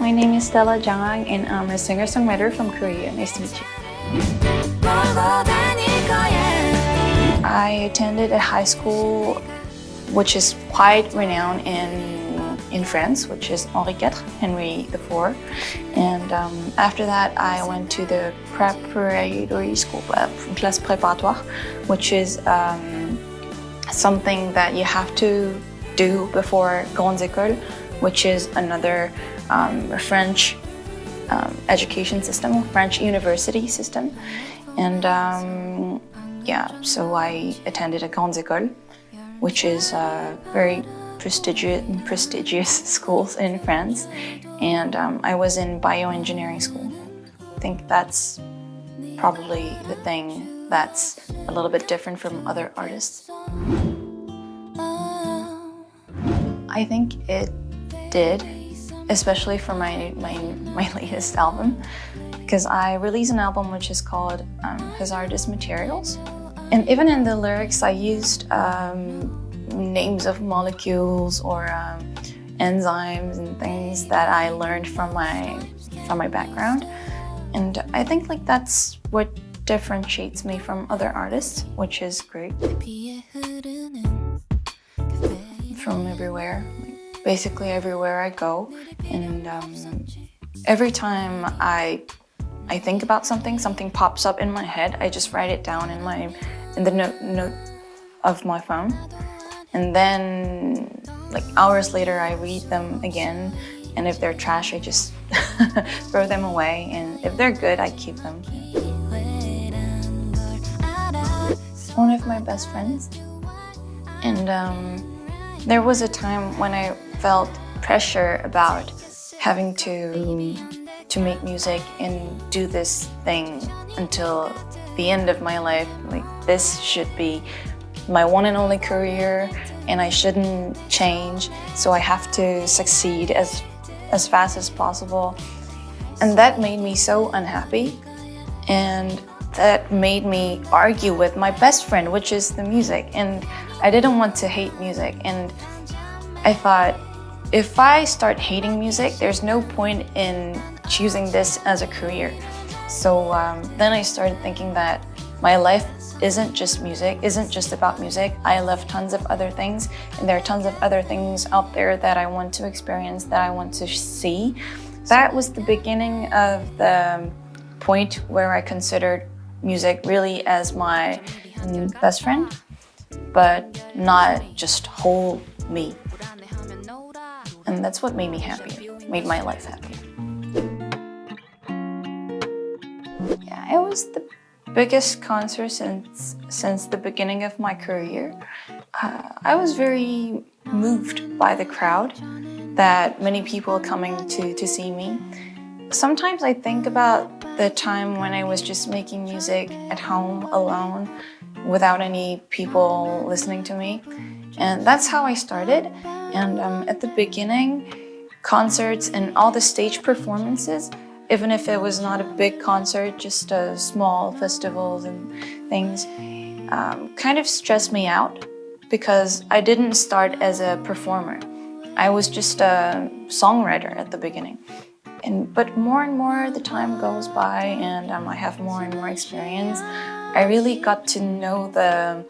My name is Stella Jang and I'm a singer-songwriter from Korea. Nice to meet you. I attended a high school which is quite renowned in France, which is Henry IV. And after that, I went to the preparatory school, classe préparatoire, which is something that you have to do before Grandes Ecoles, which is another French education system, French university system. And yeah, so I attended a Grandes Ecoles, which is very prestigious schools in France. And I was in bioengineering school. I think that's probably the thing that's a little bit different from other artists. I think it did, especially for my latest album, because I released an album which is called Hazardous Materials. And even in the lyrics, I used names of molecules or enzymes and things that I learned from my background. And I think like that's what differentiates me from other artists, which is great. From everywhere, basically everywhere I go, and every time I think about something pops up in my head. I just write it down in the note of my phone, and then like hours later I read them again, and if they're trash I just throw them away, and if they're good I keep them. One of my best friends, and there was a time when I felt pressure about having to make music and do this thing until the end of my life. Like, this should be my one and only career and I shouldn't change, so I have to succeed as fast as possible. And that made me so unhappy, and that made me argue with my best friend, which is the music. And I didn't want to hate music, and I thought, if I start hating music, there's no point in choosing this as a career. So then I started thinking that my life isn't just music, isn't just about music. I love tons of other things, and there are tons of other things out there that I want to experience, that I want to see. That was the beginning of the point where I considered music really as my best friend, but not just whole me. And that's what made me happy, made my life happy. Yeah, it was the biggest concert since the beginning of my career. I was very moved by the crowd, that many people coming to see me. Sometimes I think about the time when I was just making music at home alone without any people listening to me. And that's how I started. And at the beginning, concerts and all the stage performances, even if it was not a big concert, just small festivals and things, kind of stressed me out, because I didn't start as a performer. I was just a songwriter at the beginning. But more and more the time goes by, and I have more and more experience. I really got to know the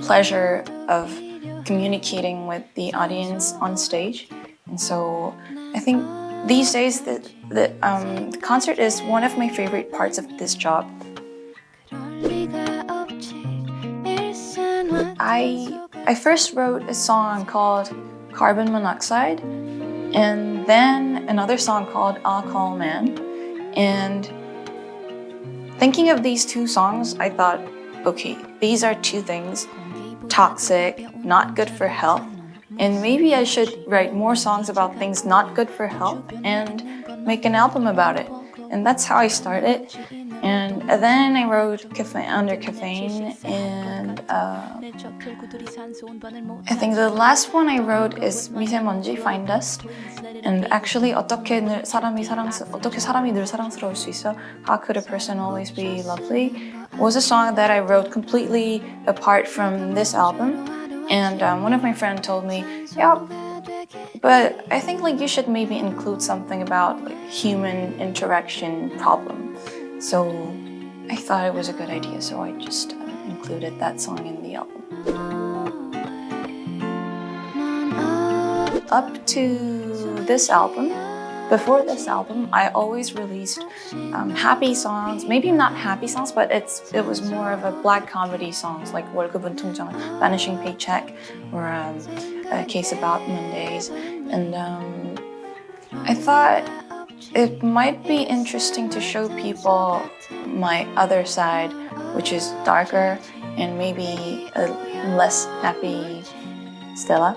pleasure of communicating with the audience on stage. And so I think these days the concert is one of my favorite parts of this job. I first wrote a song called Carbon Monoxide, and then another song called Alcohol Man. And thinking of these two songs, I thought, okay, these are two things: toxic, not good for health, and maybe I should write more songs about things not good for health and make an album about it. And that's how I started. And then I wrote Under Caffeine, and I think the last one I wrote is 미세먼지, Fine Dust. And actually, 어떻게 사람이 늘 사랑스러울 수 있어? How could a person always be lovely? Was a song that I wrote completely apart from this album. And one of my friends told me, yeah, But I think like you should maybe include something about like human interaction problem. So I thought it was a good idea, so I just included that song in the album. Up to this album, before this album, I always released happy songs. Maybe not happy songs, but it was more of a black comedy songs like 월급은 통장, Vanishing Paycheck, or A Case About Mondays. And I thought it might be interesting to show people my other side, which is darker and maybe a less happy Stella.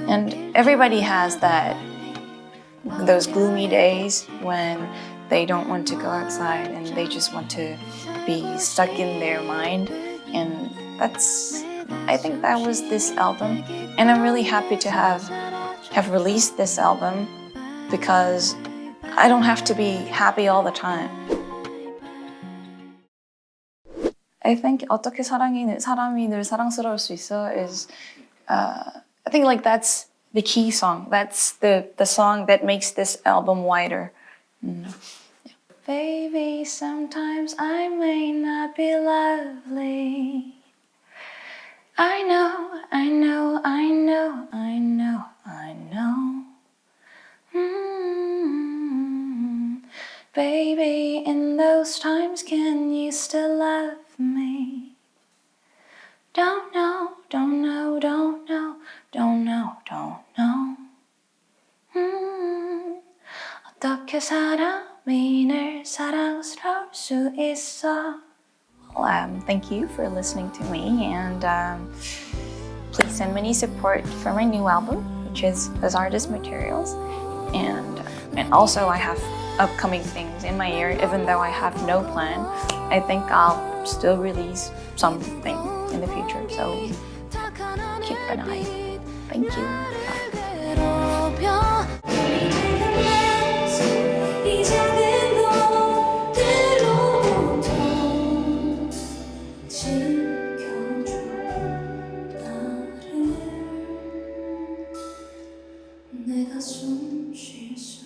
And everybody has those gloomy days when they don't want to go outside and they just want to be stuck in their mind. And I think that was this album. And I'm really happy to have released this album because I don't have to be happy all the time. I think 어떻게 사람이 늘 사랑스러울 수 있어 is I think like that's the key song. That's the song that makes this album wider. Yeah. Baby, sometimes I may not be lovely. I know, I know, I know, I know, I know. Baby, in those times, can you still love me? Don't know, don't know, don't know, don't know, don't know. 어떻게 사람이 늘 사랑스러울 수 있어? Thank you for listening to me, and please send me any support for my new album, which is Hazardous Materials. And also I have upcoming things in my ear, even though I have no plan. I think I'll still release something in the future, so keep an eye. Thank you. 내가 숨 쉴 수